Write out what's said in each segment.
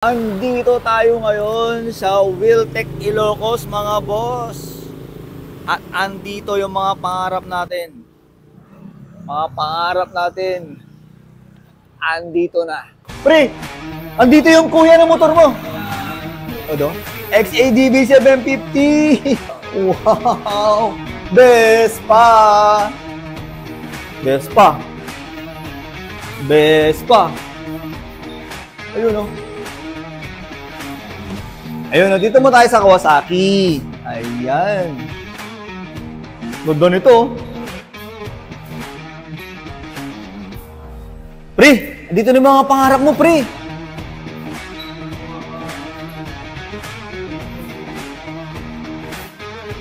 Andito tayo ngayon sa Wheeltech Ilocos mga boss. At andito yung mga pangarap natin. Mga pangarap natin. Andito na. Pre! Andito yung kuya ng motor mo. Odo? XADV 750. Wow! Vespa! Vespa! Vespa! Ayun o. Ayun, dito mo tayo sa Kawasaki. Ayan. Ganda nito. Pre, dito na yung mga pangarap mo, pre.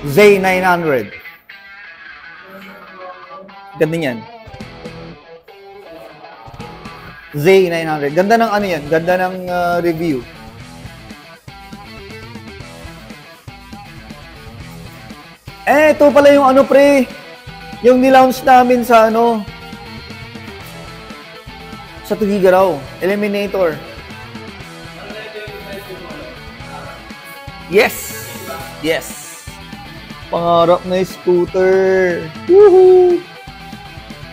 Z900. Ganda niyan. Z900. Ganda ng ano yan. Ganda ng review. Ito pala yung ano, pre. Yung nilaunch namin sa ano. Sa Tugigaraw. Eliminator. Yes! Yes! Pangarap na scooter. Woohoo!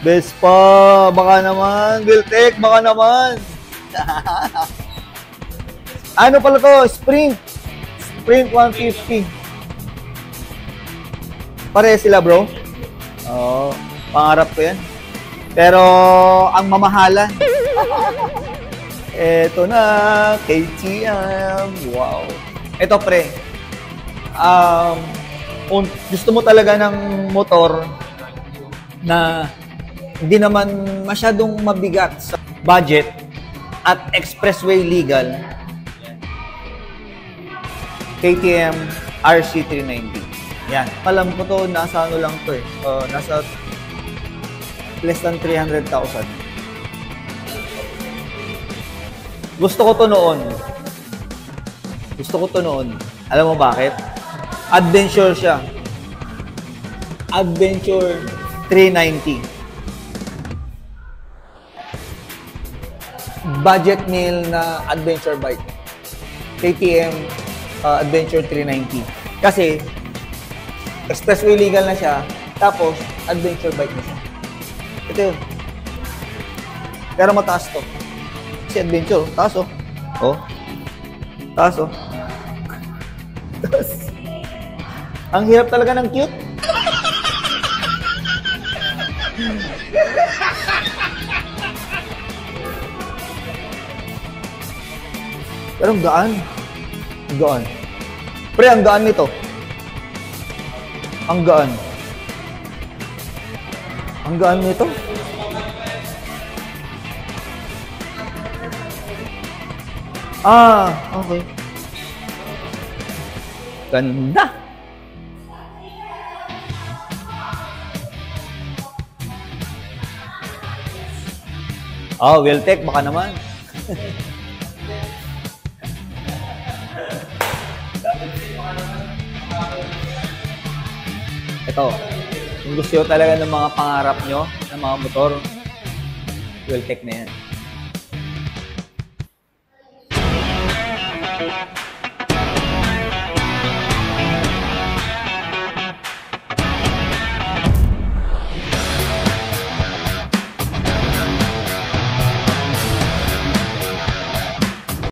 Vespa! Baka naman. Wheeltech! Baka naman. Ano pala to? Sprint. Sprint 150. Pare sila, bro. Oo, pangarap ko yan. Pero, ang mamahalan. Eto na, KTM. Wow. Eto, pre. Gusto mo talaga ng motor na hindi naman masyadong mabigat sa budget at expressway legal. KTM RC390. Yan. Alam ko to, nasa ano lang to eh. Nasa less than 300,000. Gusto ko to noon. Gusto ko to noon. Alam mo bakit? Adventure siya. Adventure 390. Budget meal na adventure bike. KTM Adventure 390. Kasi expressway legal na siya, tapos adventure bike na siya. Ito yun. Pero mataas to. Kasi adventure, taas oh. Oh. Taas oh. Taas. Ang hirap talaga ng cute. Pero ang gaan. Ang gaan. Pre, ang gaan nito. Ang gaan. Ang gaan nito. Okay. Ganda. Wheeltech, baka naman. Ito, kung gusto nyo talaga ng mga pangarap nyo, ng mga motor, Wheeltech na yan.